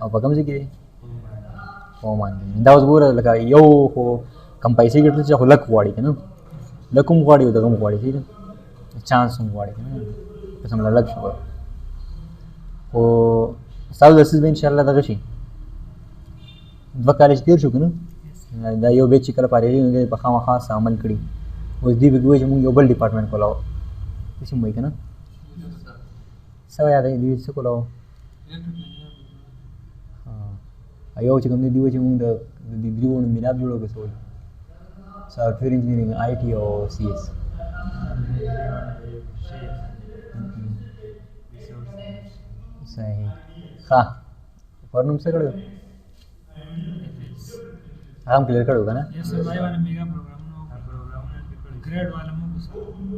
او په کوم ځای کې دی عمان کې دا اوس ګوره لکه یو خو کم پیسې ګټل چې خو لک غواړي که نه لک هم غواړي او دغه هم غواړي صحیح ده چانس هم غواړي که نه قسم له لک شو خو ستاسو درسیز به انشاءالله دغه شي 2 کاله چې تېر شو که نه دا یو بیچ چې کله پارېږي نو دی په خامخا څه عمل کړي اوس دوی به وایي چې مونږ یو بل ډپارټمنټ کولاو داسې هم وایي که نه څه یادوي دوی څه کولاو یو چې کوم دی وایي چې مونږ د درېو میلاب جوړو که څه وایي سافټویر انجینرینګ آی ټي او سی ایس صحیح ښه پرنوم څه کړی هغه هم کلیر کړی که نه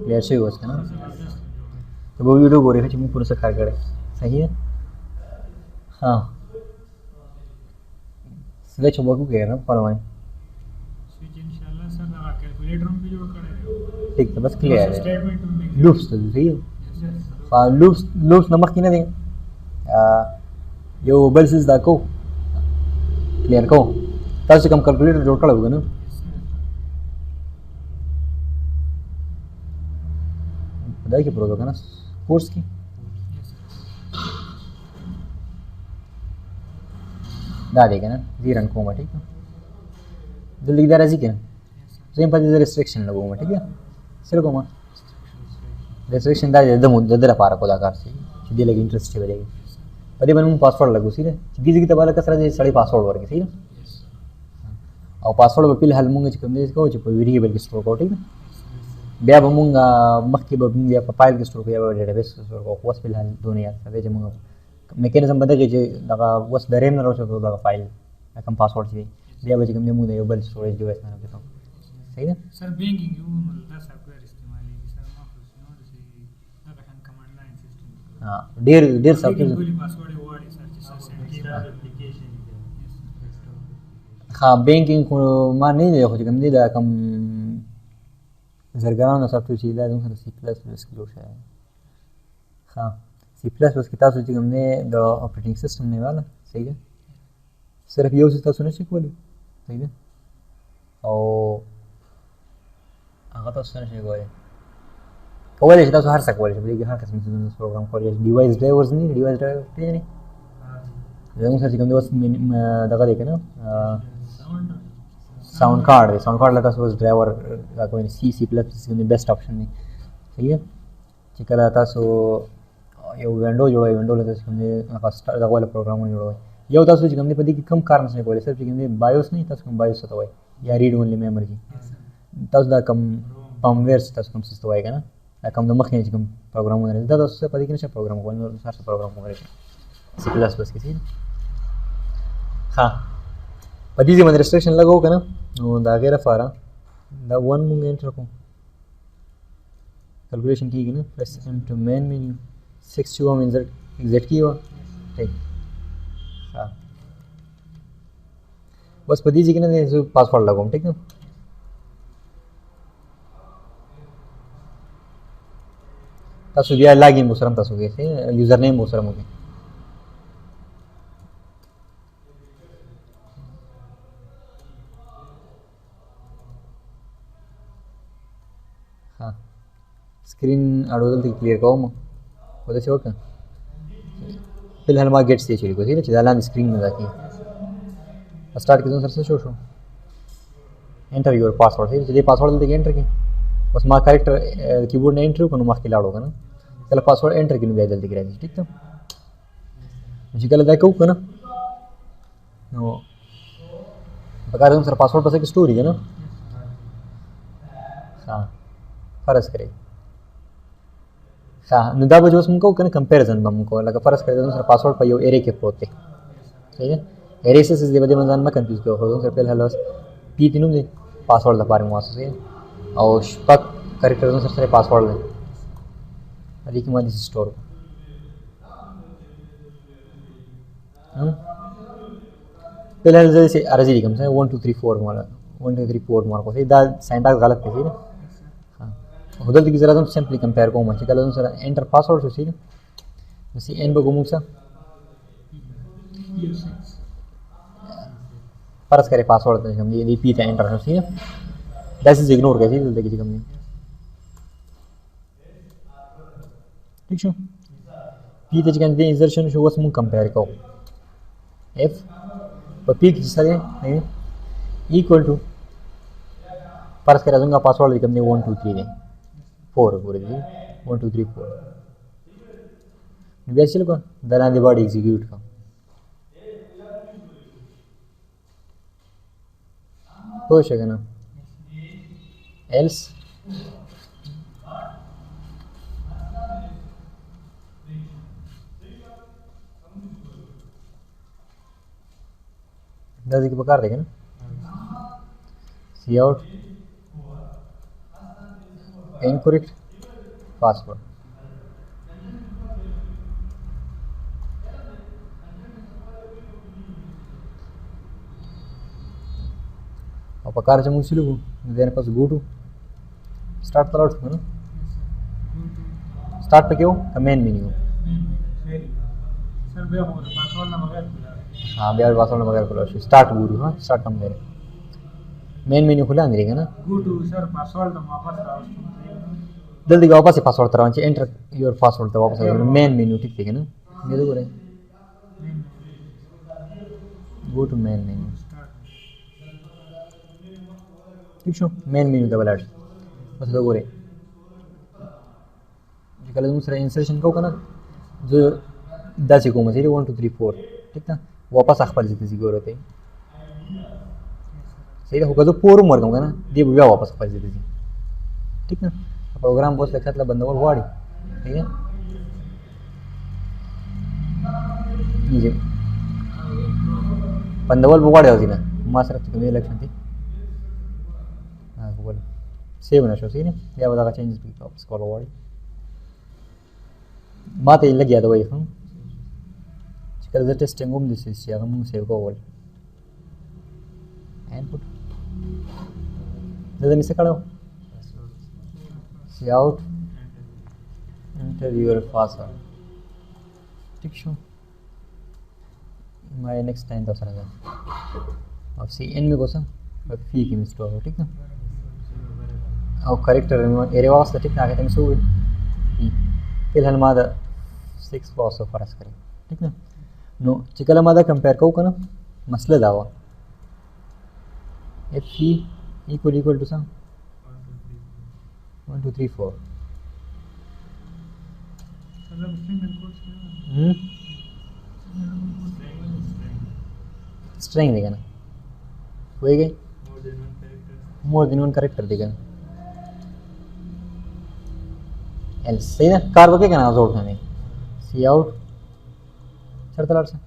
کلیر شوي اوس که نه ته به ویډیو ګورې ښه چې مونږ پوره څه کار کړی صحیح ده ها سویچ به وکړې نه پروايي ٹھیک ہے بس کلیئر ہے لوپس ته صحیح لوپس نه مخکې نه دی یو بل څیز دا کو کلیئر کو تاسو کوم کلکولیټر جوړ کړی وو که نه په دا کې پروت که نه کورس کې دا دی که نه زه رن کوم ټیک ده دلته کې دا راځي که نه زه یم په دې ریسټرکشن لګوم ټیک ده څه لګوم ریسټرکشن دا د ده لپاره کو دا کار چې دې لږ انټرسټ شي ولګي په دې باندې مونږ پاسورډ لګو صحیح ده چې ګیزې کې ته بالا کس راځي سړی پاسورډ ورکړي صحیح ده او پاسورډ به فلحال مونږ چې کوم دی کوو چې په ویریبل کې سټور کوو ټیک ده بیا به مونږ مخکې به مونږ بیا په فایل کې سټور کوو یا به ډیټابیس کې سټور کوو خو اوس فلحال دونه یاد ساتئ چې مونږ میکانیزم به دغه چې دغه اوس د ریم نه راوچتو دغه فایل کوم پاسورډ چې دی بیا به چې کوم دی مونږ د یو بل سټوریج ډیوایس نه راوچتو صحیح ده سر بینکینګ یو دا سافټویر استعمالېږي سر ما خو نو داسې دغه هم کمانډ لاین سیسټم ډېر سافټویر پاسورډ یې غواړي سر چې سر سیټ ها بینکینګ خو ما نه دی خو چې کوم دی دا کوم زرګرانو سافټویر چې دا زموږ سره سی پلس پلس کې جوړ شوی ها سی پلس پلس کې تاسو چې کوم دی د اپریټینګ سیسټم نه واله صحیح ده صرف یو څه تاسو نشئ کولی صحیح ده او هغه تاسو نشئ کولی کولی شئ تاسو هر څه کولی شئ په دې کې هر قسم څیزونه پروګرام کولی شئ ډیوایس ډرایورز نه ډیوایس ډرایور پېژنئ زموږ سره چې کوم دی اوس دغه دی که نه sound card ला तاسو اوس ډرایور کوئ سی پلس پلس کې بیسټ اپشن دی صحیح ده چې کله تاسو یو وینډو جوړوئ وینډو له تاسو کوم دی هغه دغه والا پروګرامونه جوړوئ یو تاسو چې کوم دی په دې کې کم کار نشئ کولی صرف چې کوم دی بایوس نه تاسو کوم بایوس ته وایي یا ریډ اونلی میموري تاسو دا کم فارمویر تاسو کوم څه ته وایي که نه دا کم د مخکې چې کوم پروګرامونه لري دا تاسو په دې کې نشئ پروګرام کولی نور هر څه پروګرام کولی شئ سی پلس پلس کې صحیح ده ښه په دې ځای باندې ریسټرکشن لګوو که نه نو د هغې لپاره دا 1 مونږ انټر کوو کلکولیشن کېږي نه پلس انټو مین مینیو 6 چې وه ایگزیټ کېږي وه ټیک ښه بس په دې ځای کې نه دی زه پاسورډ لګوم ټیک ده تاسو بیا لاګین به سره هم تاسو کوئ یوزر نیم به سره مو کوئ स्क्रीन अडवल ती क्लियर कोम होता से वक्त फिलहाल मां गेट्स ये चली को ठीक है चला लांद स्क्रीन में जाके स्टार्ट की सर से शो एंटर योर पासवर्ड ठीक है चलिए पासवर्ड दे एंटर की बस मां करेक्टर कीबोर्ड ने एंटर को मां खिलाड़ो का ना चलो पासवर्ड एंटर की बे जल्दी करा ठीक है जी कल देखो को ना नो बता दूं सर पासवर्ड पास एक स्टोरी है ना हां फर्ज करे हाँ नू दा जो उसमें कहना कंपैरिजन में हमको लगा फर्ज कर देता हूँ सर पासवर्ड पर यो एरे के प्रोते ठीक है एरे से इस बदे में मैं कंफ्यूज कर हो सर पहले हलो पी तीनों में पासवर्ड ला पारे मुआस से और पक करेक्टर सर सर पासवर्ड ले अभी की मानी स्टोर हम पहले जैसे आरजी कम से 1 2 3 4 मार 1 2 3 4 मार को से दा सिंटैक्स गलत है ना होदल की जरा तुम सिंपली कंपेयर को मच कल सर एंटर पासवर्ड से सी बस एन बगो मुसा 6 فرض کړئ پاسورډ ته کوم دی پی ته انټر شو سي دا سیز اګنور کړئ دلته کې کوم دی ٹھیک شو پی ته چې کوم دی انسرشن شو اوس مونږ کمپیر کوو اف په پی کې څه دی ایکوال ټو فرض کړئ زموږ پاسورډ کوم دی 1 2 3 دی 4 پورې دی 1 2 3 4 نو بیا چې لګو دا لاندې باندې ایگزیکیوټ کوم پوه شو که نه ایلس دا ځکه پکار دی که نه سی آؤٹ incorrect password او په کار چې موږ شروع کړو نو بیا نه پس ګو ټو سټارټ ته لاړ شو نه سټارټ پکې وو که مین مینیو سر بیا مو پاسورډ نه بغیر हाँ बिहार पासवर्ड वगैरह खोला स्टार्ट गुरु हाँ स्टार्ट कम दे मेन मेन्यू खुला अंदर है ना गो टू सर पासवर्ड तो वापस रावस्तु जल्दी वापस से पासवर्ड तरह से एंटर योर पासवर्ड तो वापस मेन मेन्यू ठीक है ना ये तो बोले गो टू मेन मेन्यू ठीक शो मेन मेन्यू का बलाट बस लोग बोले कल दूसरा इंसर्शन को करना जो 10 को मजे 1 2 3 4 ठीक ना वापस अखबार जितने सी गौरव है सही होगा तो पूरा मर गया ना ये भी वापस अखबार जितने सी ठीक ना प्रोग्राम बहुत लक्षात ला बंदा और वाड़ी ठीक है ये बंदावल वाड़ी होती ना मास्टर तो मेरे लक्षण थी हाँ बोल सेव ना शो सही ना या बता का चेंजेस भी वापस कॉल वाड़ी बात ये लग गया था वही हम Because the testing room this is yeah, I'm save go all. Input. Does it miss a color? See out. Enter your password. Tick show. My next time does another. अब सी एन में कोसा फी की मिस्टेक हो ठीक ना और character array वास्ते ठीक ना आगे तक सो फिलहाल मादा 6 वास्ते फर्क करें ठीक ना नो चिकला मादा कंपेयर करो कना मसला दावा F E equal to some 1 2 3 4 स्ट्रिंग देगा ना होए गए मोर देन वन करेक्टर देगा एल्स सही ना कार वके करना जोड़ खाने सी आउट सर तलाड़ से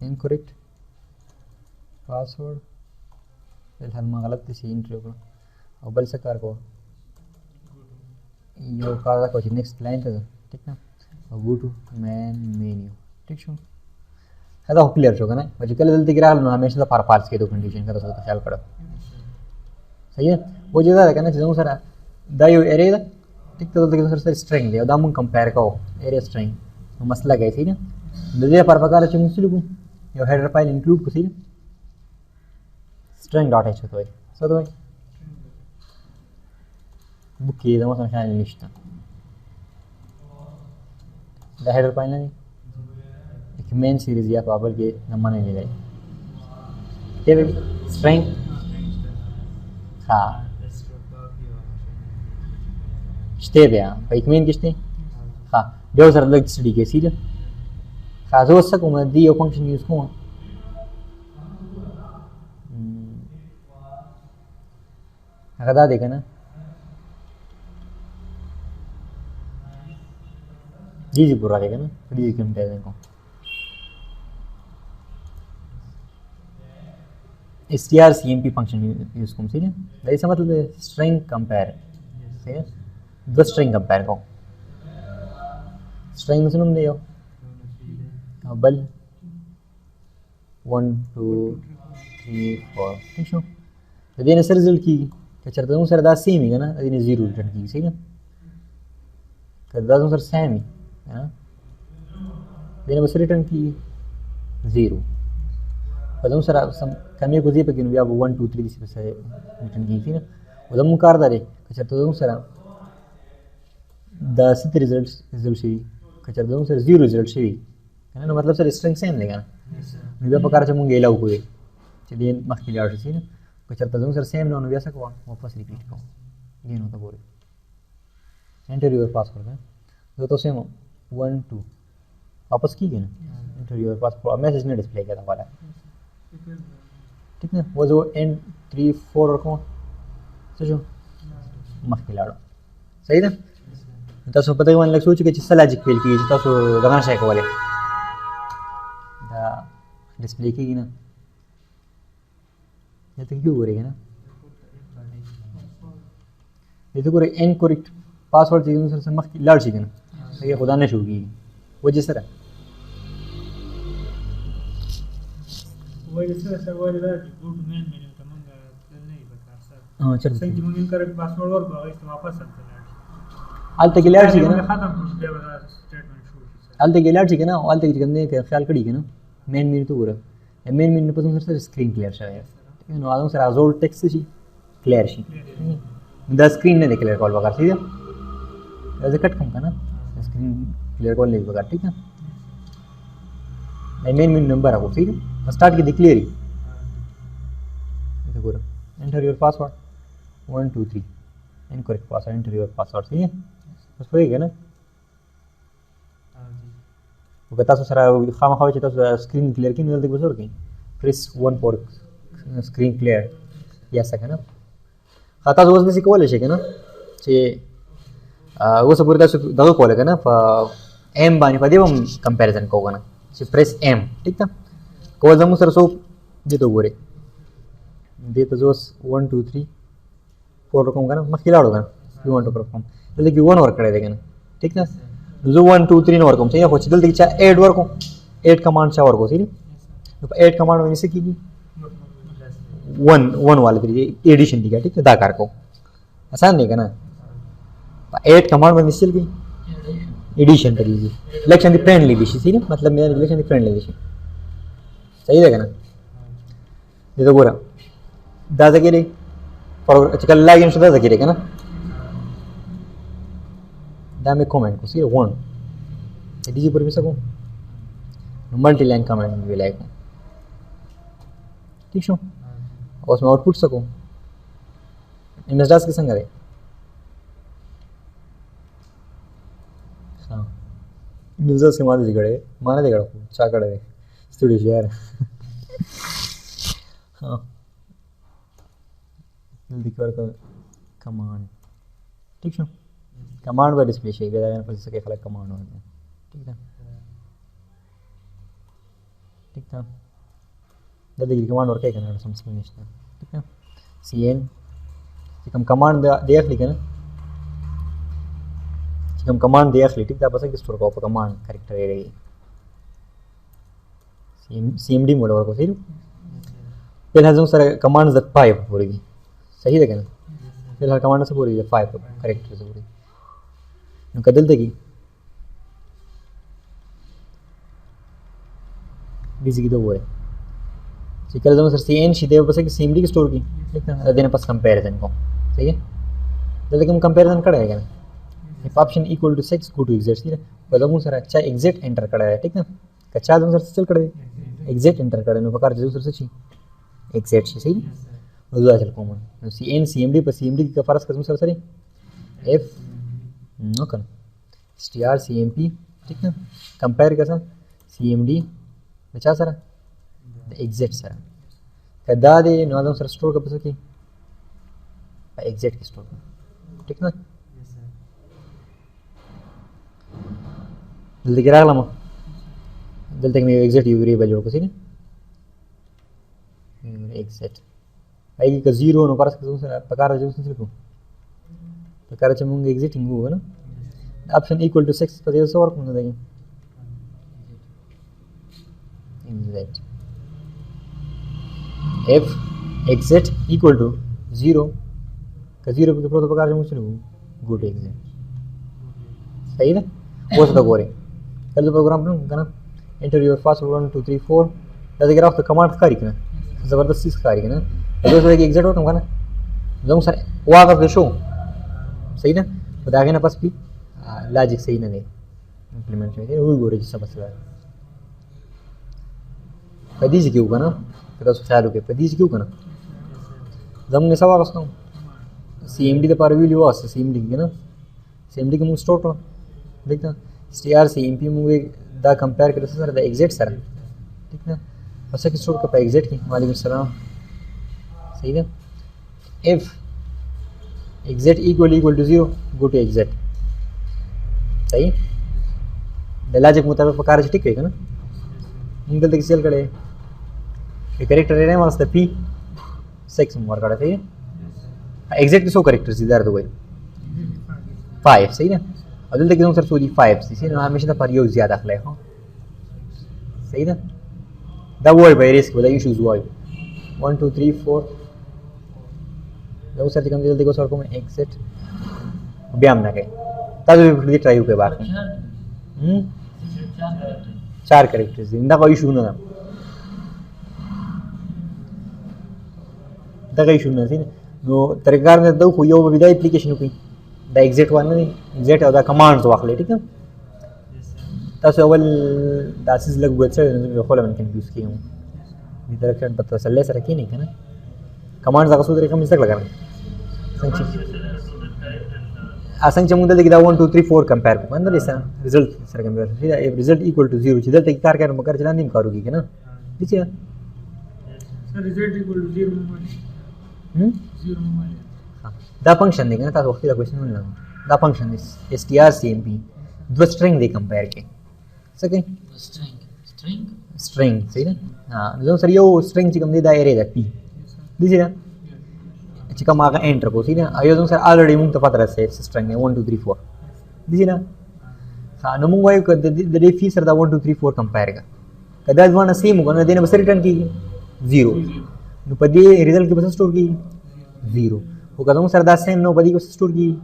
इनकरेक्ट पासवर्ड फिलहाल मैं गलत थी इंट्रो को और बल से कार को यो कार का कुछ नेक्स्ट लाइन था ठीक ना और गो टू मेन मेन्यू ठीक शो है तो क्लियर शो का ना बच्चे कल जल्दी गिरा लो हमेशा तो पार्ट्स के दो कंडीशन का तो ख्याल करो सही है वो जगह है ना चीज़ों सारा दायो एरे दा ठीक तो सर स्ट्रिंग दे दाम कंपेयर करो एरिया स्ट्रिंग मसला गई थी ना दे पर प्रकार से मुझसे को यो हेडर फाइल इंक्लूड को सी string dot h तो है सो तो बुक की दम समझ आने निश्चित द हेडर फाइल नहीं एक मेन सीरीज या पावर के नंबर नहीं ले ये स्ट्रिंग हाँ شته بیا په اکمین کې شته ها بیا سره لږ سټډي کې سیده ها زه اوس کوم دی یو فنکشن یوز کوم هغه دا دی کنه जी पूरा रहेगा ना जी की हम दे देंगे strcmp फंक्शन यूज कम सही है ऐसा मतलब स्ट्रिंग कंपेयर सही है दो स्ट्रिंग कंपेयर को स्ट्रिंग में सुन दियो बल 1 2 3 4 ठीक है तो देने से रिजल्ट की क्या चलता हूं सर दा सेम ही है ना देने 0 रिटर्न की सही है कर दा सर सेम ही है ना دینه بس ریټرن کی 0 په دغه سره سم کمی کو دی په کې نو بیا 1 2 3 دې څه ریټرن کیږي نه و زمو کار دی چې ته دغه سره دا ست ریزلټ شي کچر دغه سره 0 ریزلټ شي کنه نو مطلب سره سټرنګ سیم دی کنه نو بیا په کار چې مونږ یې لاو کوی چې دې مخکې لاړ شي نه کچر ته دغه سره سیم نو بیا څه کوه واپس ریپیټ کوه یې نو ته ګوري انټر یور پاسورډ زه تاسو هم 1 2 वापस कीजिए ना इंटर योर पासवर्ड मैसेज नहीं डिस्प्ले किया था वाला ठीक है वो जो एंड 3 4 रखो सोचो मखिलाड़ो सही था तसो पता है लग सोच के सलाजिक फेल की तसो दगान शाय को वाले दा डिस्प्ले की ना ये तो क्यों हो रही है ना ये तो कोई इनकरेक्ट पासवर्ड चीज़ से मखिलाड़ सी ना ये खुदा ने शो की वो जिस तरह وایي سره سره وایي دا چې ګوټ مین مینو ته مونږ تل نه یې بکار سره چل څنګه چې مونږ انکریکټ پاسورډ ورکړو هغه ته واپس هلته لاړ شي हालत के लाड़ सी ना ختم کړو بیا به دا سټیټمنټ شو شي سره हालत के लाड़ सी ना हालत के करने के ख्याल कड़ी के ना मेन मेनू तो पूरा मेन मेनू पर सर स्क्रीन क्लियर शायद नो आदम सर आजोल टेक्स्ट सी क्लियर सी द स्क्रीन ने क्लियर कॉल वगैरह सीधा ऐसे कट कम करना स्क्रीन क्लियर कॉल ले वगैरह ठीक है मेन मेनू नंबर आपको ठीक है स्टार्ट की क्लियर ही पूरा enter your password 1 2 3 incorrect password enter your password सही है बस हो गया ना वो कहता सरा खामा खावे तो स्क्रीन क्लियर की जल्दी बस और की प्रेस 1 फॉर स्क्रीन क्लियर या सके ना खाता जो उसने सिखवाले छे के ना जे वो सब पूरा दगो कोले के ना एम बानी पदे हम कंपैरिजन को ना जे प्रेस एम ठीक था को जमु सर सो दे तो गोरे दे तो जो 1 2 3 4 रकम का ना मखिलाड़ो का यू वांट टू परफॉर्म जल्दी कि 1 वर्क करे देगा ना ठीक ना जो 1 2 3 वर्क हम चाहिए हो जल्दी चा ऐड वर्क 8 कमांड चा वर्क हो सी तो 8 कमांड में से की 1 वाले तरीके एडिशन दिया ठीक है दाकार को आसान नहीं है ना 8 कमांड में निश्चित की एडिशन कर लीजिए इलेक्शन दी फ्रेंडली दिशी सी मतलब मेरा इलेक्शन दी फ्रेंडली दिशी सही है ना ये तो पूरा दादा के लिए फॉर चिकन लॉगिन शुदा दादा के लिए ना दा में कमेंट को सी 1 एडिजी पर भी सकूं मल्टी लाइन कमेंट भी लाइक ठीक है और उसमें आउटपुट सकूं इमेज डास के संग है हां इमेज डास के माने दिगड़े चा कड़े स्टूडियो यार हाँ जल्दी कर कमांड ठीक है कमांड पर डिस्प्ले चाहिए वेदा पर सके खला कमांड हो ठीक है ठीक था जल्दी कमांड और क्या करना है समझ में नहीं ठीक है cn कि हम कमांड देख ली ना कि हम कमांड देख ली ठीक था बस कि स्टोर का कमांड कैरेक्टर है cmd मोड और को सही फिलहाल जो सर कमांड द 5 पूरी सही है ना फिलहाल कमांड से पूरी 5 कैरेक्टर से पूरी नु कदल देगी बिजी की तो वो है ठीक है जो सर cn सीधे बस कि cmd की स्टोर की ठीक है देने पास कंपैरिजन को सही है जल्दी हम कंपैरिजन करेगा ना if option equal to 6 go to exit ठीक है पहले हम सर अच्छा एग्जिट एंटर करा है ठीक है कच्चा जो सर चल करे एग्जिट एंटर करे नो प्रकार जो सर से एग्जिट सही वजह चल कॉमन cn cmd पर cmd की फर्क कसम सर सरी f नो कर str cmp ठीक है कंपेयर कैसा cmd बचा सर एग्जिट सर कदा दे नो आदम सर स्टोर का पस की एग्जिट की स्टोर ठीक ना जल्दी गिरा लमा जल्दी में एग्जिट यू वेरिएबल जोड़ को सी एग्जिट आई का 0 नो परस कसम सर प्रकार जो सर को प्रकार चमंग एग्जिटिंग हो ना ऑप्शन इक्वल टू 6 पर ये वर्क होने देंगे exit f exit equal to 0 का 0 के प्रोतो प्रकार जो मुझे गो टू एग्जिट सही है वो सब तो करे कल जो प्रोग्राम करना انټر یور پاسورډ 1 2 3 4 دا دغه راوخته کمانډ ښکاري کنه زبردست ښکاري کنه دا څه کې ایگزیټ وکم کنه زموږ سره واقف د شو صحیح ده په دا غنه پس پی لاجیک صحیح نه دی امپلیمنٹ شوی دی وګورئ چې څه مسله ده په دې کې وکنه تاسو خیال وکړئ په دې کې وکنه زموږ نه سوا غوښتم سی ایم डी د پاره ویلیو واسه سی ایم डी کنه سی ایم डी کې موږ سٹور کړو دیکھته سی آر سی ایم پی موږ دا کمپیر کړو سره د ایگزیټ سره ٹھیک نه پس کې سٹور کړه په ایگزیټ کې وعلیکم السلام صحیح ده if exit equal to 0 go to exit صحیح د لاجیک مطابق په کار چې ټیک وي کنه موږ دلته کې سیل کړي د کریکټر یې نه واسطه پی 6 مور کړه ته exit کې څو کریکټرز دي درته وایي 5 صحیح ده او دلته کې موږ سره څو دي 5 دي نو همیشه د پر یو زیات اخلي هو صحیح ده دا وای به ریسک ولا ایشوز وای 1 2 3 4 یو سره کوم دلته کو سره کوم ایگزیټ بیا هم نه کوي تاسو به دې ټرای وکړئ باقي 4 کریکټرز دي دا کوئی ایشو نه ده دا کوئی ایشو نه دي نو طریقار نه دا خو یو به دا اپلیکیشن کوي دا ایگزیټ ونه دي ایگزیټ او دا کمانډز واخلې ټیک ده تاسو اول دا سیس لګ وڅ نه خو لمن کنفیوز کیږم دې ډایرکشن په تسلی سره کې نه کنه کمانډز هغه څو طریقې مستق لګا څنګه اسنګ چې موږ دلته دا 1 2 3 4 کمپیر کوو باندې سره ریزلټ سره کمپیر شي دا ریزلټ ایکوال ټو 0 چې دلته کار کوي مګر چلاندې هم کاروږي کنه ٹھیک ہے سر ریزلټ ایکوال ټو 0 مو 0 مو دا فنکشن دی کنه تاسو وخت لا کوېشن نه دا فنکشن دی strcmp دو سټرینګ دی کمپیر کې څه کوي سټرینګ صحیح نه نو سره یو سټرینګ چې کوم دی دا ایریا ده پی دی چې چې کوم هغه انټر کو صحیح نه ایو سره الریډي موږ ته پته راځي سټرینګ 1 2 3 4 دی نه نو موږ وایو چې د دې فی سره دا 1 2 3 4 کمپیر کا کدا ځوانه سیم وګنه دینه بس ریټرن کیږي 0 نو په دې ریزلټ کې بس سٹور کیږي 0 او کله سره دا سیم نو په دې کې سٹور کیږي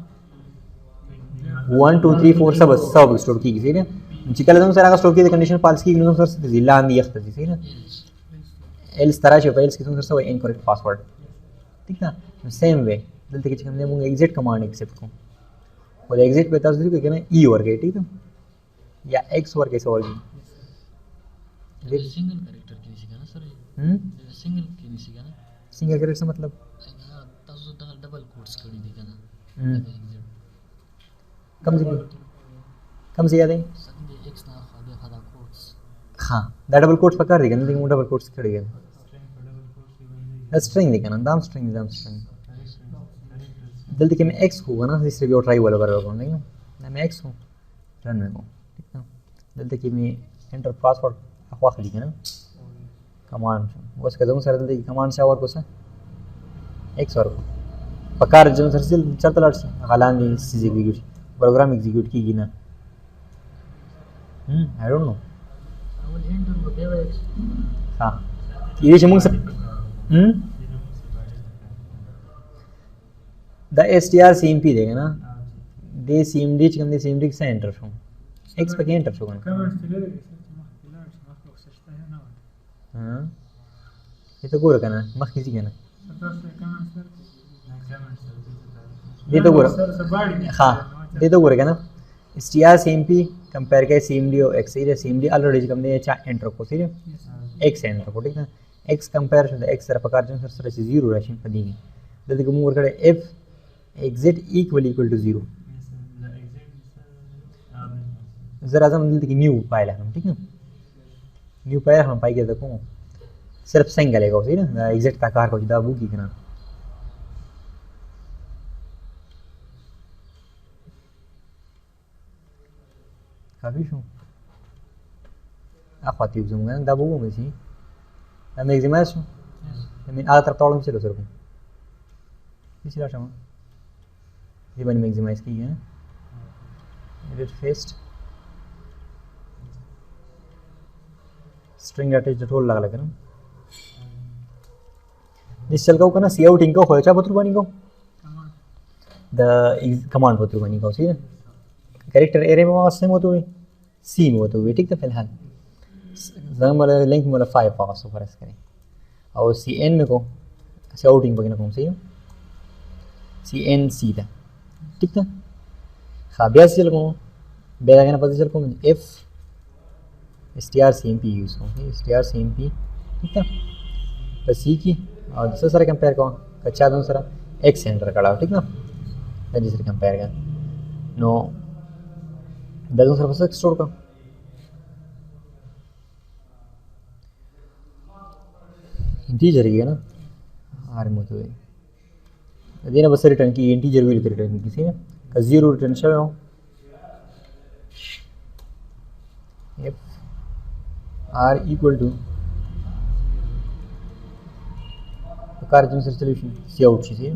1 2 3 4 سب سٹور کیږي صحیح نه چې کله موږ سره هغه سٹور کیږي د کنډیشن فالس کیږي نو سره د لاندې یخت دي صحیح نه ایلس تراشه فایلز کې څنګه سره انکریکټ پاسورډ ٹھیک ده نو سیم وی دلته کې چې کوم موږ ایگزیټ کمانډ ایکسپټ کوو او د ایگزیټ په تاسو کې کنه ای ورګی ٹھیک ده یا ایکس ورګی څه ورګی सिंगल कैरेक्टर की निसी गाना सर सिंगल की निसी गाना सिंगल कैरेक्टर मतलब तासो दा डबल कोट्स करी दी गाना कम से याद है सकदे एक्स ना खादे खादा कोट्स हां दा डबल कोट्स पकड़ दी लेकिन वो डबल कोट्स कड़ी गए दा स्ट्रिंग दी गाना दाम स्ट्रिंग जल्दी के मैं एक्स होगा ना इस रिव्यू ट्राई वाला बराबर कौन नहीं ना मैं एक्स हूं रन में को ठीक है जल्दी के मैं एंटर पासवर्ड واخلي کنه کمانډ اوس که زموږ سره دلته کمانډ شاور کو څه ایکس ورکو په کار چې سره سل چرته لاړ شي غلاندې سیز ایگزیکیوټ پروګرام ایگزیکیوټ کیږي نه آی ډونټ نو اول انټر کو به ایکس ها یې چې موږ سره دا strcmp دی کنه د cmd چې کوم د cmd کې انټر شو ایکس پکې انټر شو کنه हाँ ये तो गोरा करना मख किसी का ना ये तो गोरा हाँ ये तो गोरा करना strcmp कंपेयर के cmd और x ये cmd ऑलरेडी कम ने चा एंटर को ठीक है x एंटर को ठीक है x कंपेयर से x सर पकार जो सर से 0 राशि पदी जल्दी को मूव करे if exit equal to 0 जरा जम जल्दी की न्यू फाइल है ठीक है न्यू फाइल हम पाएंगे देखो सिर्फ सिंगल है सही ना एग्जिट का कार को दा बुकी करना काफी शो اخواتي زمونه دا بوګو مې شي دا مې اگزیماس شو مې اله تر تاولم چلو سره کوم هیڅ لا شمه دې باندې مې اگزیماس کیږي edit paste string attach the tool लगा लेकर this चल का सी आउट इनका होयचा पत्र बनी को द कमांड पत्र बनी को सही है कैरेक्टर एरे में वास सेम होते हुए सी में होते हुए ठीक है फिलहाल जंग वाला लिंक वाला 5 पास फर्ज करें और सी एन में को से आउटिंग बगिना कौन सी सी एन सी था ठीक था खाबियास चल को बेरा के ना पता चल को F star C M P use को स्टार सी एम पी ठीक है बस सी की और दूसरा सारा कंपेयर को कच्चा दूसरा एक्स सेंटर कड़ा ठीक ना दूसरे कंपेयर कर नो दूसरा बस स्टोर का इंटीजर ही है ना आर में तो देना बस रिटर्न की इंटीजर भी रिटर्न की किसी ने का 0 रिटर्न चलो एफ आर इक्वल टू कार्य सॉल्यूशन सी आउट सी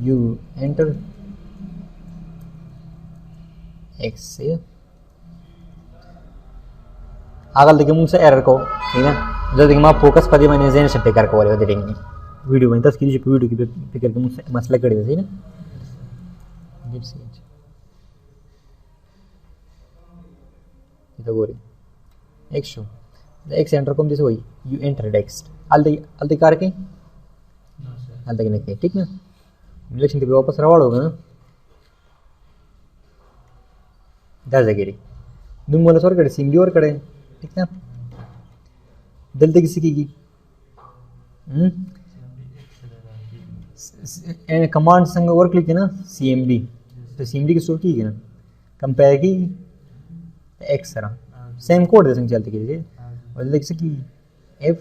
यू एंटर एक्स से आगल देखिए मुझसे एरर को ठीक है जब देखिए आप फोकस पर मैंने जेन से पिकर को वाले देखेंगे वीडियो में 10 की वीडियो की पिकर के मुझसे मसला कर दिया सही ना ये तो गोरी x show the x enter come this वही यू एंटर एक्स अलते करके अलते नहीं ठीक ना इलेक्शन के वापस रवाड़ होगा ना 10 गिरी दुम बोला सर कड़े सिंगली और कड़े ठीक ना दलते किसी की कमांड संग और क्लिक है ना CMD तो CMD की स्टोर की है ना कंपेयर की एक्स सरा सेम कोड दे संग चलते कीजिए और देख सकी F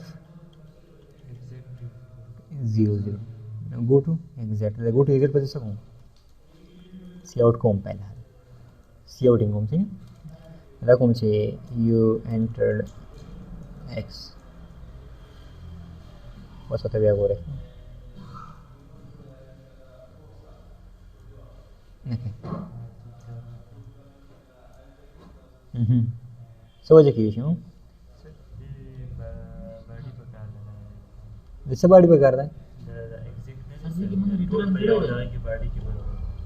00 गो टू एग्जैक्ट पर सकूँ सी आउट कॉम पहला सी आउट इनकॉम से अदा कौन से यू एंटर्ड एक्स बस होता है गोरे समझ की हूँ जैसे बाड़ी पे कर रहा है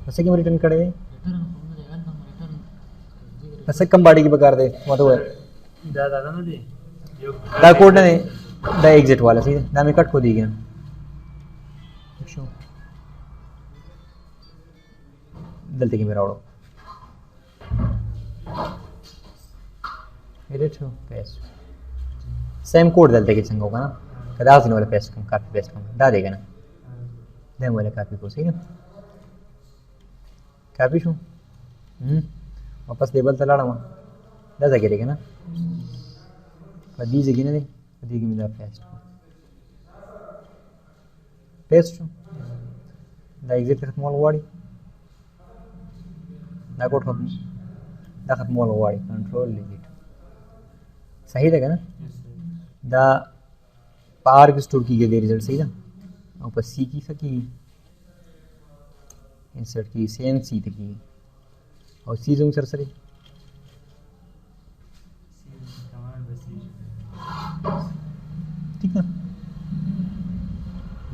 वैसे क्यों रिटर्न करे वैसे कम बाड़ी की बेकार दे मतलब दा कोड ने दा एग्जिट वाला सीधे ना में कट को दी गया गलती की मेरा उड़ो एडिट हो पेस्ट सेम कोड दलते की संग होगा ना कदा दिन वाला पेस्ट कम काफी पेस्ट कम दा देगा ना दे वाले काफी को सही ना काफी शू वापस लेबल तलाड़ा वहाँ 10 गिरेगा ना दीजिएगी ना दीजिए मिला पेस्ट दा एग्जिट खत्म वाला वाड़ी दा कोड खत्म दा खत्म वाला वाड़ी कंट्रोल डिलीट सही रहेगा ना दा पार की स्टोर की गई रिजल्ट सही ना ऊपर सी की सकी इंसर्ट की सेम सी तक की और सी जूम सरसरी ठीक है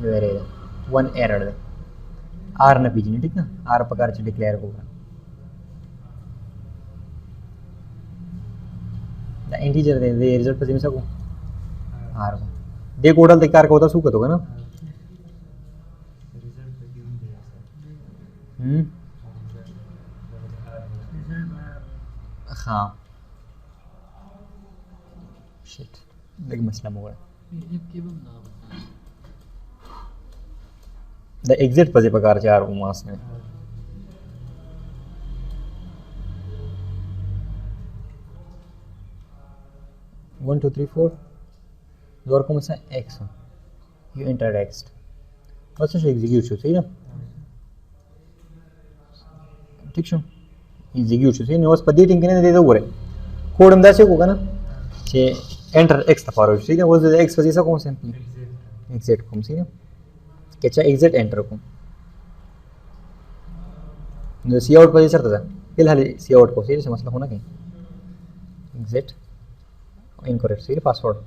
वेरे 1 एरर दे आर न पीजने ठीक ना आर पकार से डिक्लेयर होगा द इंटीजर दे रिजल्ट पर सकूं आर को दे कोडल ते कार को होता सुकत होगा ना हाँ शिट देख मसला हो गया द एग्जिट पजे पकार चार मास में वन टू थ्री फोर जोर को मसा एक्स यू एंटर एक्स बस एग्जीक्यूट छो सही ना ठीक छो एग्जीक्यूट छो सही ने बस पदी टिंग ने दे दो बोरे कोड में दासे होगा ना छे एंटर एक्स तफारो सही ना वो एक्स वजह से कौन सिंपली एग्जिट को सही ना कैचा एग्जिट एंटर को जो सी आउट पर चलता था फिलहाल सी आउट को सही से मसला होना कहीं एग्जिट इनकरेक्ट सही पासवर्ड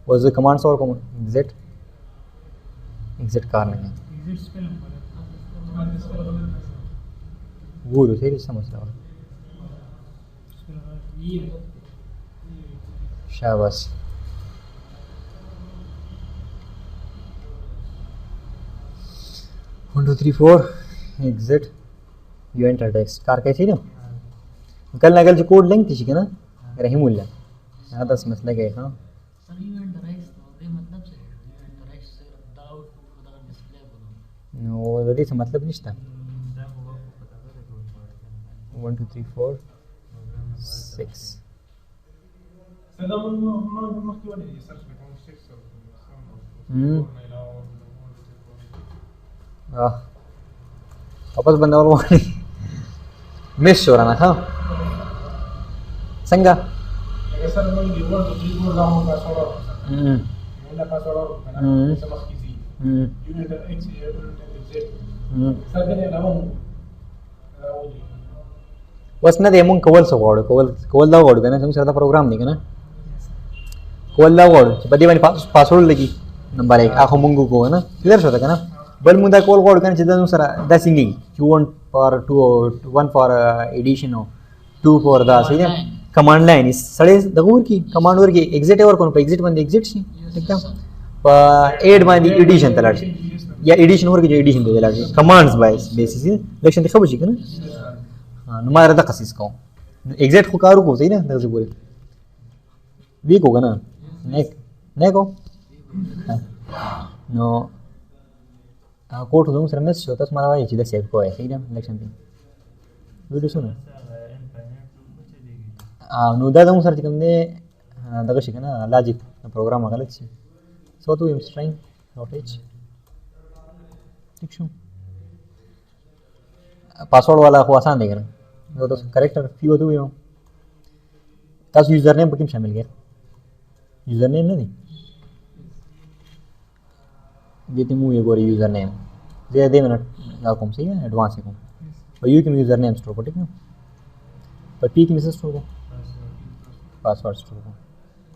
was the commands और कौन एग्जिट करने हैं वो तो सही समझ रहा हूँ ये शाबाश। One two three four exit you enter text car कैसी ना कल ना कल जो कोड लिंक थी ना रही मूल्य हाँ 10 मसला गए हाँ सर इवेंट राइस तो ये मतलब से इवेंट राइस से डाउट को अगर डिस्प्ले करो वो जल्दी से मतलब नहीं था 1 2 3 4 6 सदा ما في ولا يسرش بكون 6 वापस बंदा और मिस हो रहा ना हाँ संगा सर मैं ये वर्ड तो जी बोल रहा हूं पासवर्ड ولا पासवर्ड انا لسه مخكي زي يونت اكس زد सर ده لهم वसना दे मग कवल सगोड कवल दा गोड kana तुम सरदा प्रोग्राम नहीं kana कवल दा गोड बदी वाली पासवर्ड लगी नंबर 1 आखो मंगू को है ना क्लियर होता kana बल मुदा कॉल गोड kana जिदा नु सरा दा सिंगी you want for 2 1 for addition or 2 for the सही है कमांड लाइन इस सड़े दगूर की कमांड वर की एग्जिट और कोन पे एग्जिट बंद एग्जिट सी ठीक है ऐड मा दी एडिशन तलाड या एडिशन वर की जो एडिशन दे तलाड कमांड्स बायस बेसिस लक्षण दिखाबो छी kana नो मारे दा कसिस को एग्जिट को कारू को सही ना दस बोले वीक होगा ना नेक हो नो कोट तुम सर में शो तस मला याची दा सेव को आहे सही ना लक्षण ती वीडियो सुनो नो दा तुम सर तिकंदे दागा शिकना लॉजिक प्रोग्राम आगलच सो तू एम स्ट्रिंग डॉट एच ठीक छो पासवर्ड वाला को आसान देगा ना वो तो करेक्टर फी होतो यो तास यूजर नेम बकिम शामिल गया यूजर नेम नहीं देते मु ये गोरी यूजर नेम दे मिनट ना कम से एडवांस को और यू के यूजर नेम स्टोर को ठीक है पर पी के मैसेज स्टोर को पासवर्ड स्टोर को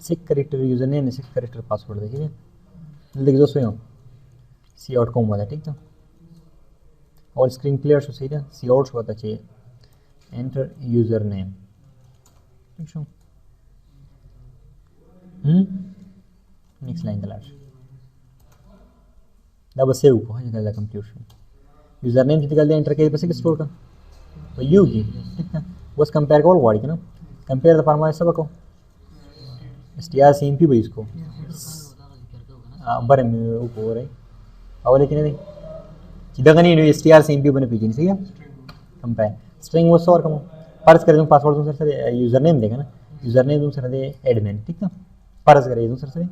6 character user name 6 character password देखिए लिख दो स्वयं सी आउट कॉम वाला ठीक है और स्क्रीन क्लियर सो सही है सी आउट होता चाहिए एंटर यूजर नेम ठीक है नेक्स्ट लाइन तलाश दब सेव को है जगह कंप्यूटर यूजर नेम जितने गलती एंटर के बस के स्टोर का तो यू की ठीक है बस कंपेयर को वाड़ी के ना कंपेयर द फॉर्मेट सब को strcmp भी इसको बरे में ऊपर है और लेकिन नहीं जिधर कहीं नहीं strcmp बने पीछे नहीं सही है कंपेयर स्ट्रिंग वो सॉर कम फर्ज कर दूं पासवर्ड दूं सर यूजर नेम देगा ना यूजर नेम दूं सर दे एडमिन ठीक ना फर्ज करे दूं सर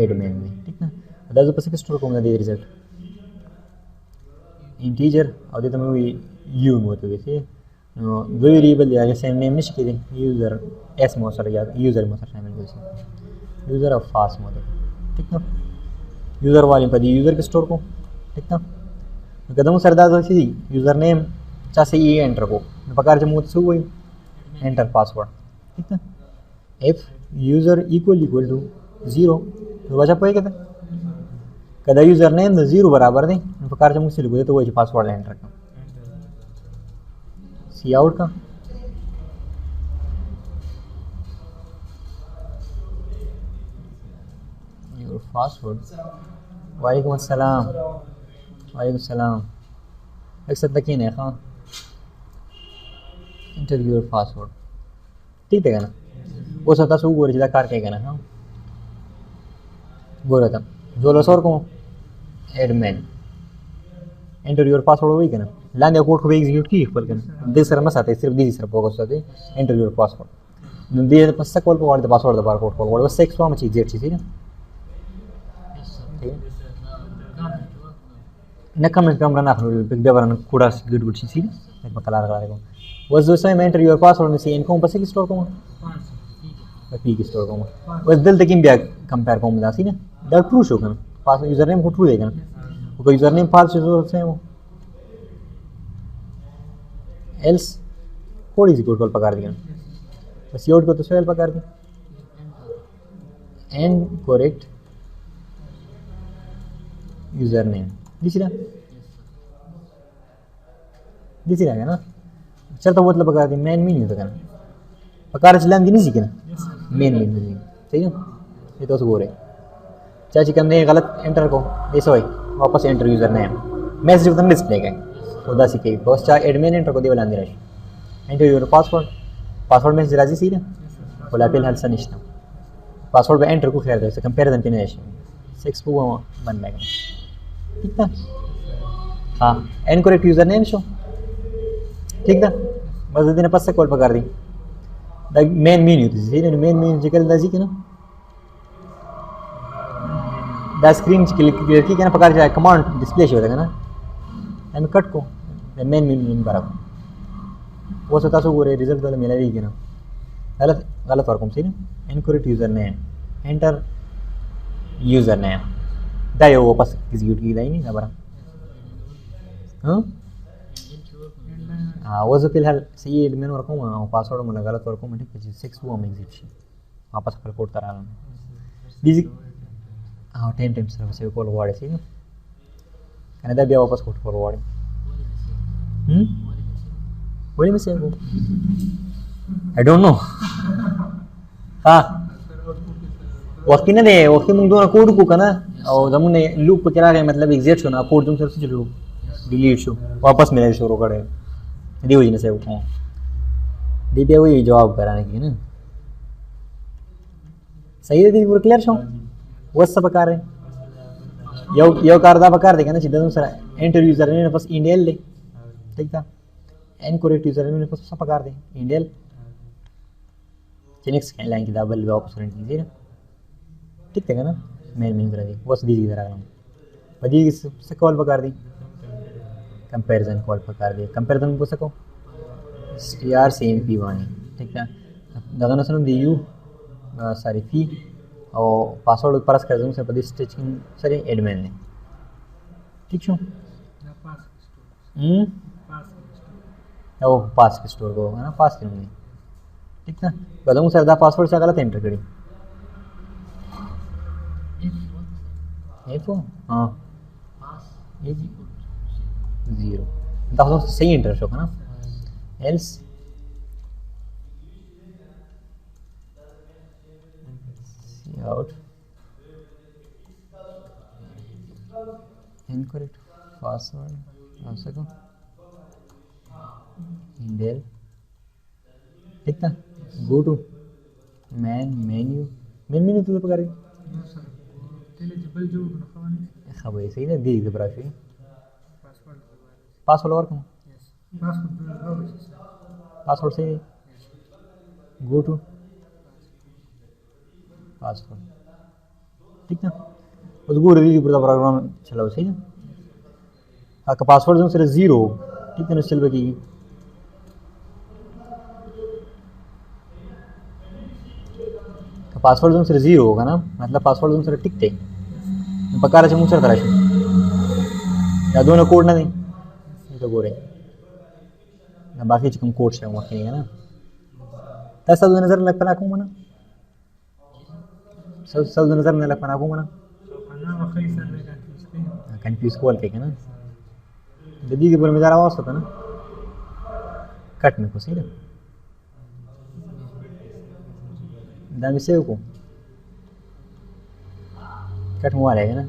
एडमिन में ठीक ना दाजो पसे स्टोर को दे रिजल्ट इंटीजर और दे तमे यू मोतो वैसे दो वेरिएबल या सेम नेम निश के यूजर एस मोसर या यूजर मोसर शामिल कर यूजर ऑफ फास्ट मोतो ठीक ना यूजर वाले पर यूजर के स्टोर को ठीक ना कदम सर दाजो सी यूजर नेम चाहे ये एंटर को पकार जब मुझसे वही एंटर पासवर्ड ठीक है इफ यूजर इक्वल टू 0 तो वजह पे कहते कदा यूजर नेम 0 बराबर दे पकार जब मुझसे लिखो तो वही पासवर्ड एंटर का सी आउट का योर पासवर्ड वालेकुम अस्सलाम एक साथ तक नहीं हाँ enter your password ठीक है ना वो सता सु गोरे जिला कार के ना हां गोरा था जो लसोर को एडमिन enter your password वही ना लाने कोड को एग्जीक्यूट की पर करना दे सर ना साथे सिर्फ दी सर फोकस होते enter your password दे पस कॉल को वाले पासवर्ड द बार कोड को वाले बस 6 में चीज जेट थी ना ठीक न कमेंट कमरा ना बिग देवरन कुड़ा गुड गुड सी एक कलर कलर को was the same enter your password में से इनको बस की स्टोर को पी की स्टोर को बस दिल तक इन कंपेयर को मिला सी ना दैट ट्रू शो करना पास यूजर नेम को ट्रू देगा ना वो यूजर नेम फाल्स जो से वो एल्स कोड इज इक्वल पकड़ दिया बस योड को तो सेल पकड़ दी एंड करेक्ट यूजर नेम दिस रहा है ना चल तो मतलब पकड़ दी मैन में नहीं होता करना पकार चलान दी नहीं सीखे ना मेन मेन सही है ये तो सगोरे चाची करने गलत एंटर को ये सोई वापस एंटर यूजर नेम मैसेज उतना डिस्प्ले का खुदा सीखे बस चा एडमिन एंटर को दे वाला अंदर एंटर यूर पासवर्ड मैसेज राजी सी ना बोला पिल हल सनिश्ना पासवर्ड पे एंटर को खैर दे कंपैरिजन पिन है 6 को बन बैग ठीक है हाँ इनकरेक्ट यूजर नेम शो ठीक है बस दिन पास से कॉल पकड़ दी मेन मेन्यू थी मेन मेन्यू जिकल दाजी के ना दा स्क्रीन क्लिक की ना पकड़ जाए कमांड डिस्प्ले शो होता है ना एम कट को मेन मेन्यू में करा वो सता सो गोरे रिजल्ट वाला मिला भी के ना गलत गलत और कौन सी ना incorrect user name enter user name दाई वो वापस एग्जीक्यूट की दाई नहीं ना बरा हाँ हाँ वो जो फिलहाल सही एडमिन वर्क हूँ पासवर्ड मुझे गलत वर्क हूँ ठीक है 6 वो हम एग्जिट वापस अपने कोड करा रहा हूँ दीजिए हाँ 10 टाइम्स से कॉल वाड़े सही ना कहने दे वापस कोड कॉल वाड़े वही में से वो आई डोंट नो हाँ वक्ती ना दे वक्ती मुंग दोनों कोड को करना और जब मुझे लूप पर करा गया मतलब एग्जिट शो ना कोड तुम सर से चलो डिलीट शो वापस मिला शुरू करे दी हुई से वो दी पे वही जवाब कराने की ना सही है दी पूरा क्लियर शो वो सब पका रहे यो कारदा पका देगा ना सीधा दूसरा एंटर यूजर ने बस इंडियल ले ठीक था इनकरेक्ट यूजर ने बस सब पका दे इंडियल नेक्स्ट लाइन की डबल वापस रन कीजिए ना ठीक है ना मेन मेन करा दी बस दी इधर आ रहा हूँ बदी से कॉल पका दी कंपैरिजन कॉल पर कर दिए कंपैरिजन को सको यार सेम पी वानी ठीक है दगन सुन दी यू सॉरी फी और पासवर्ड परस कर दूँ से पदी स्टिचिंग सॉरी एडमिन ने ठीक छो वो पास के स्टोर को है ना पास करूँगी ठीक है बदलूँ सर दा पासवर्ड से गलत एंटर करी F हाँ ये 0 दाखिल सही इंटरेस्ट होगा ना एल्स आउट इनकरेक्ट पासवर्ड आ सको इंडेल ठीक था गो टू मेन्यू तो पकड़ खबर सही ना दी ब्राफी पासवर्ड वर्क पासवर्ड से गो टू पासवर्ड ठीक ना उस गो रही पूरा प्रोग्राम चलाओ सही ना आपका पासवर्ड जो सिर्फ 0 ठीक है ना चल बकी पासवर्ड जो सिर्फ 0 होगा ना मतलब पासवर्ड जो सिर्फ टिकते पक्का रहे मुझे तरह या दोनों कोड ना नहीं तो गोरे ना बाकी चिकन कोड से वहाँ नहीं है ना तब सब नज़र लग पना कहूँ ना सब नज़र न लग पना कहूँ ना कंफ्यूज कॉल के ना दीदी के पूरे में ज़रा आवाज़ होता ना कट में को सही ना दामी से को कट हुआ रहेगा ना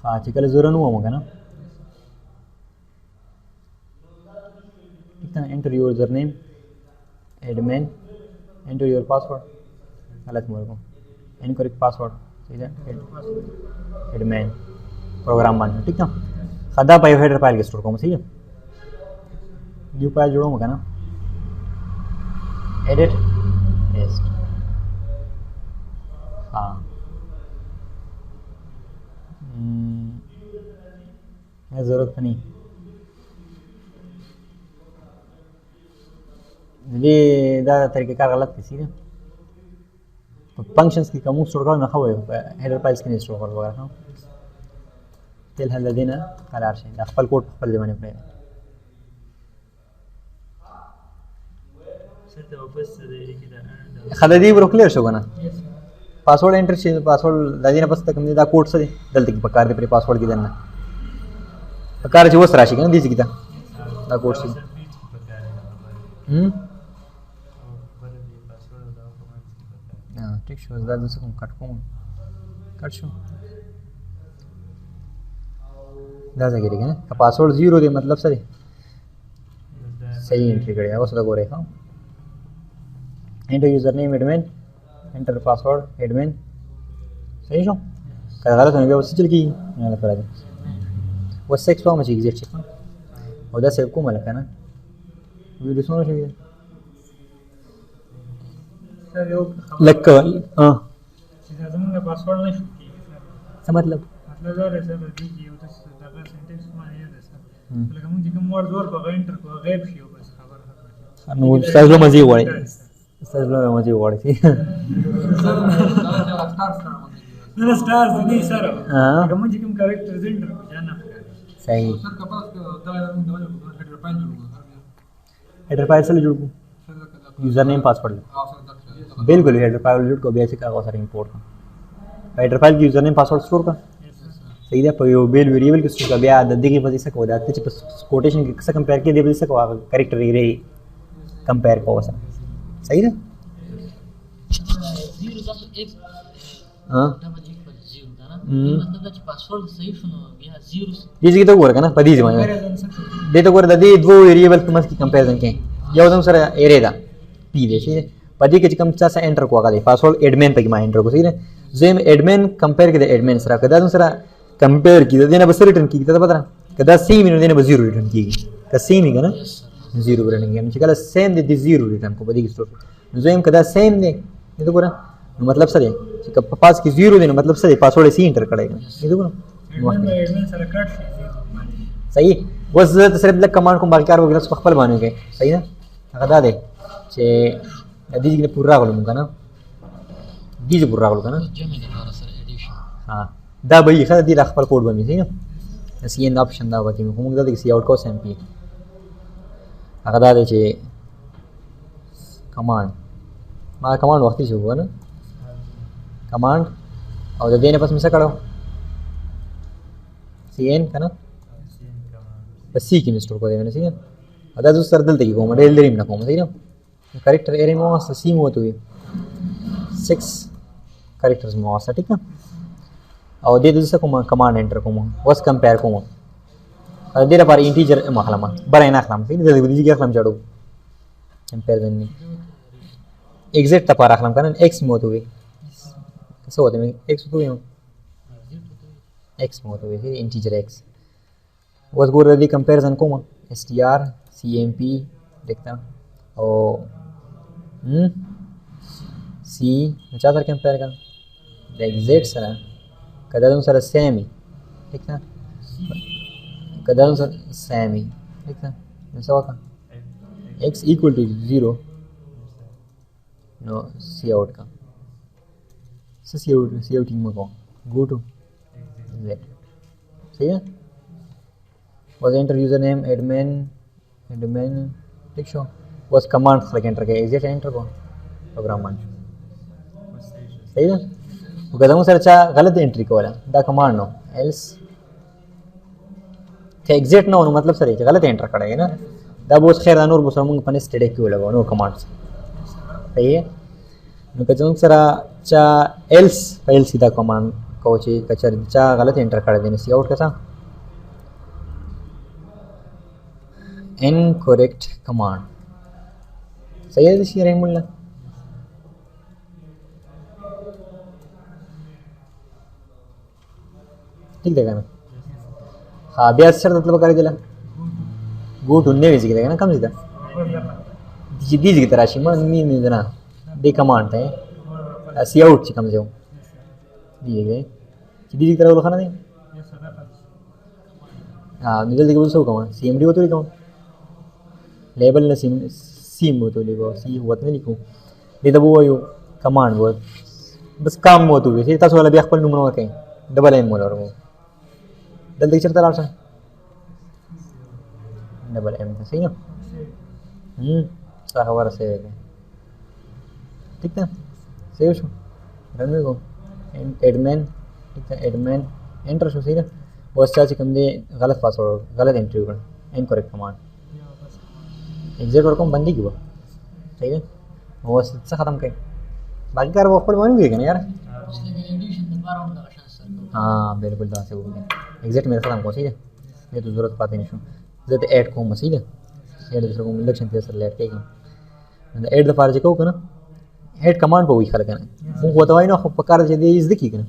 हाँ चिकल ज़रूर हुआ होगा ना ठीक है enter user name admin enter your password गलत मोर को इनकरेक्ट पासवर्ड ठीक है एडमिन प्रोग्राम बन ठीक है खदा पाई हेडर फाइल के स्टोर को सही है न्यू फाइल जोड़ो होगा ना एडिट पेस्ट हाँ ज़रूरत नहीं ये ज़्यादा तरीक़ेकार गलत किसी ना तो फंक्शंस की कम स्टोर करो ना खाओ हेडर फाइल्स के स्टोर करो वगैरह खाओ तेल हल देना कलार से अखपल कोड अखपल जमाने पे खदादी ब्रो क्लियर शो ना पासवर्ड एंटर चाहिए पासवर्ड दादी ना बस तक हमने दा कोड से गलती की पकार दे पर पासवर्ड की देना पकार जो राशि का ना दीजिए किता दा कोड से ٹھیک شو دا د څه کوم کټ کوم کټ شو دا ځای کې کنه که پاسورډ 0 دی مطلب څه دی صحیح انټری کړی اوس دا ګورئ ها انټر یوزر نیم ایڈمن انټر پاسورډ ایڈمن صحیح شو که غلط نه بیا وسې چل کی نه لپاره دی وس ایکس فارم چې ایگزیټ شي او دا سیو کوم لکه نه ویډیو څنګه شوی سر یو لکه ها چې زمونږ پاسورډ نه شو کیږي څه مطلب مطلب دا دی سر دی چې یو تاسو دغه سنټنس باندې یاد سر لکه موږ چې کوم ورډ زور په انټر کو غیب شي او بس خبره نو استاد له مزي وړي استاد له مزي وړي نه سٹارز دي سر ها لکه موږ چې کوم کریکټرز انټر کو جانا صحیح سر کپاس دا هیډر پاین جوړو हेडर फाइल से जुड़ को यूजर नेम पासवर्ड बिल्कुल हेडर फाइल जुड़ को बेसिक का सर इंपोर्ट का हेडर फाइल की यूजर नेम पासवर्ड स्टोर का सही है पर यो बेल वेरिएबल के स्टोर का बया दद्दी की वजह से को दाते च कोटेशन के से कंपेयर के दे वजह से को कैरेक्टर रे कंपेयर को वसा सही है 0 تاسو x हां دا باندې په 0 دا نه مطلب دا چې پاسورډ صحیح شونه بیا 0 دې کې ته ورګه نه پدې ځمانه دې ته ور د دې دوه ویریبل کوم کی کمپیریزن کې یو دم سره ایرے دا پی دې شي پدې کې چې کوم چا سره انټر کوه دا پاسورډ ایڈمن پکې ما انټر کو صحیح ده زم ایڈمن کمپیر کې د ایڈمن سره کدا سره کمپیر کې د دې نه بس ریټرن کیږي ته پته کدا سیم نه دې نه 0 ریټرن کیږي که سیم نه کنه 0 ریټرن کیږي چې کله سیم دې 0 ریټرن کو پدې کې سٹور زم کدا سیم دې دې ګوره نو مطلب څه دی چې که پاس کې 0 دی نو مطلب څه دی پاسورډ یې انټر کړی دې ګوره ایڈمن سره کټ شي صحیح وز ته صرف لک کمانډ کوم باقی کار وګړه خپل باندې کې صحیح نه هغه دا دی چې دې کې پورا غلم کنه دې پورا غلم کنه جمع لپاره سره اډیشن ها دا به یې خدای دې خپل کوډ باندې صحیح نه سی ان اپشن دا وتی موږ دا د سی آوټ کو سم پی هغه دا دی چې کمانډ ما کمانډ وخت شو ونه کمانډ او د دې نه پس مې څه کړو سی ان کنه په سی کې انسټال کوو نه صحیح دا د سر دلته کې کوم ډېر لري نه کوم صحیح نه کریکټر ایرې مو واسه سی مو ته 6 کریکټرز مو واسه ٹھیک نه او دې د څه کوم کمانډ انټر کوم اوس کمپیر کوم دې لپاره انټیجر مخلم برای نه خلم صحیح دې دې کې خلم چاړو کمپیر دني ایگزیټ ته پر خلم کنه ایکس مو ته وي څه وته مې ایکس ته وي ایکس مو ته وي انټیجر ایکس was go the comparison comma str cmp देखता और c अच्छा सर कंपेयर कर एग्जैक्ट सर कदा तुम सर सेम ही ठीक ना कदा तुम सर सेम ही ठीक ना ऐसा होगा x equal to 0 no c out का so c out में को go to z सही है was enter username admin ठीक show was command like enter के exit enter को प्रोग्राम मान सही है वो कहता हूँ सर अच्छा गलत एंट्री को वाला दा कमांड नो else के exit ना हो मतलब सर गलत एंटर करेगा ना दा बोस खैर नूर बोस हम पने स्टेडिक क्यों लगा नो कमांड्स सही है नो कहता हूँ सर अच्छा else फाइल सीधा कमांड को चाहिए कचर अच्छा गलत एंटर कर देने सी आउट कैसा incorrect command सही है इसी रहमुल्ला ठीक देखा ना हाँ भी अच्छा मतलब कर दिला गो टुन्ने भी सीखा ना कम सीधा जिद्दी जी की तरह शी मन मी देना दे कमांड है सी आउट ची कम से हो दिए गए जिद्दी जी की तरह वो खाना नहीं हाँ निकल देखो बोल सो कमांड सीएमडी वो तो लिखा लेबल ने सी में तो लिखो सी हुआ तो नहीं लिखो नहीं तो वो यो कमांड वो बस काम वो तो फिर तासो वाला भी अखबार नंबर वो कहीं डबल एम मोल और वो दल देख चलता लास्ट डबल एम सही ना साहवार से ठीक है सेव शो रन में को एडमिन ठीक है एडमिन एंटर शो सही ना वो अच्छा कम दे गलत पासवर्ड गलत एंट्री कर इनकरेक्ट कमांड एग्जिट और कम बंदी की वो सही है वो से ख़त्म करें बाकी कार वो बन गई क्या यार इसलिए एडिशन दोबारा उनका शायद सर हाँ बिल्कुल दासे हो गया एग्जैक्ट मेरे साथ हमको सही है ये तो जरूरत पाते नहीं जब ऐड को मसीह है ऐड दूसरे को इलेक्शन थे सर लेट के मतलब ऐड दफा जे को ना ऐड कमांड पे हुई खल करना वो होता है ना पकार जे दे इज दिखी करना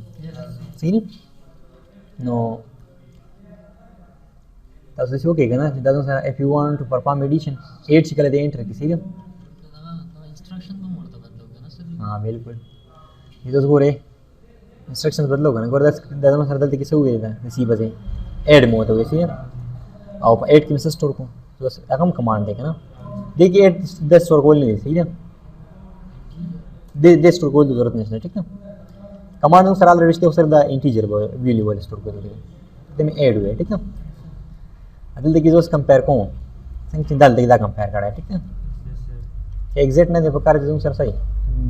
सही ना नो तब से ओके करना दादों sir if you want to perform addition 8 चिकले दे एंटर की सही है इंस्ट्रक्शन तो मोड़ तो बदलोगे ना सर हाँ बिल्कुल ये तो गोरे इंस्ट्रक्शंस बदलोगे ना गोरे दादा सर दल्ती किसे हुए था इसी बजे ऐड मोड हो गई है और ऐड की मिसेस स्टोर को तो अकम कमांड देखे ना देखिए ऐड 10 स्टोर को नहीं सही है दे स्टोर को जरूरत नहीं है ठीक है कमांड अनुसार already step sir the integer value वाले स्टोर को दे में ऐड हुए ठीक है अदल देखिए जो कंपेयर को संख्या दल देखदा कंपेयर करा है ठीक है एग्जैक्ट ना दे प्रकार जो सर सही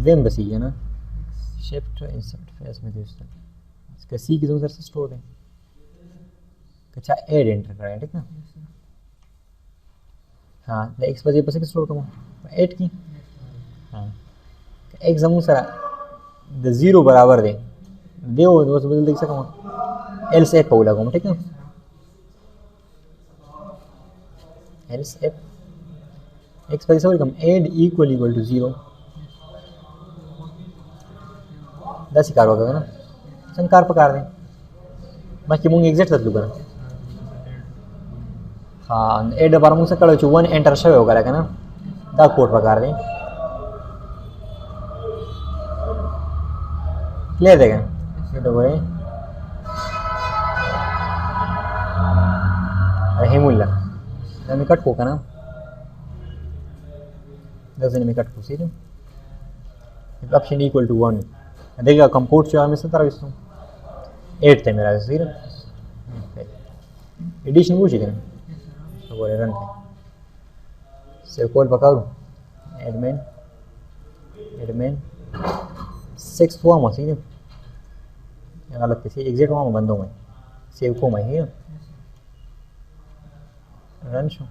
वेम बसी है ना शिफ्ट इंसर्ट फेस में दोस्तों इसका सी की जो सर स्टोर है अच्छा ऐड एंटर करा है ठीक है हाँ एक्स बजे पर से स्टोर करूँ ऐड की हाँ एक जमू सर द 0 बराबर दे वो बदल देख सकूँ एल से पाऊ लगाऊँ ठीक है एल से एक्स बजे से कम ऐड इक्वल टू 0 10 कार होगा ना संकार पकार दें बाकी मुंग एग्जैक्ट कर दूँगा हाँ ऐड बार मुझसे कड़ो 1 एंटर शो होगा लगा ना दा कोड पकार दें क्लियर देगा ये तो बोले रहीमुल्ला मैं कट को ना 10 में कट को सीधे ऑप्शन इक्वल टू 1 देखिएगा कंपोर्ट चाहिए में से तरह इसको 8 थे मेरा सीधे एडिशन वो चाहिए ना तो बोले रन पे सेव कॉल पकाऊं एडमिन 6 हुआ मत सीधे गलत पे एग्जिट हुआ बंद हो गए सेव को मैं ही रन शो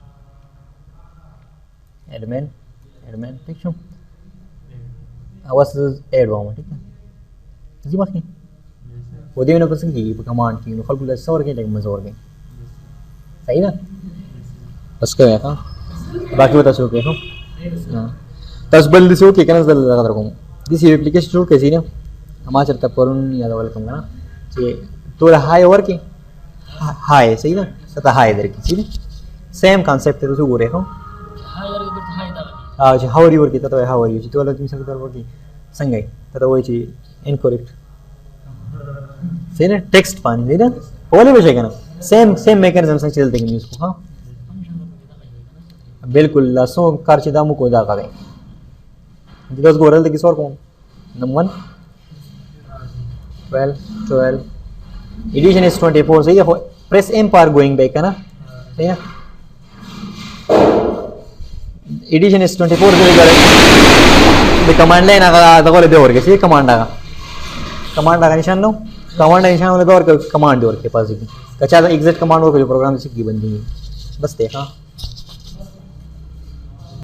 एडमिन ठीक शो आवाज ऐड हुआ ठीक है जी बाकी वो देना पसंद की कमांड की खल बुला सौर के लेकिन मजोर के सही ना बस क्या है बाकी बता सो के हां तसबल दिसो के कनस दल लगा रखूं दिस एप्लीकेशन शुरू कैसी ना हमारा चलता परुन याद वेलकम ना ये तो हाई ओवर की हाई सही ना तो हाई इधर की सही सेम कांसेप्ट है तो go रहे हो हाई इधर के हाई दाल आज हाउ आर यू की तो हाउ आर यू तो वाला तुम संग तो की संगे तो वो चीज इनकरेक्ट सही ना टेक्स्ट पानी सही ना बोले भी ना सेम मैकेनिज्म से चलते हैं इसको हां बिल्कुल लसो कार चिदा मुको दा का बिकॉज़ गोरल देखिए सर कौन नंबर 12 एडिशन इज 24 सही है प्रेस एम पार गोइंग बैक है ना सही है addition is 24 the command line आगा तगोले दे और के सी कमांड आगा निशान नो कमांड निशान वाले और कमांड दे और के पास की कच्चा एग्जैक्ट कमांड और के प्रोग्राम से की बन जाएगी बस देखा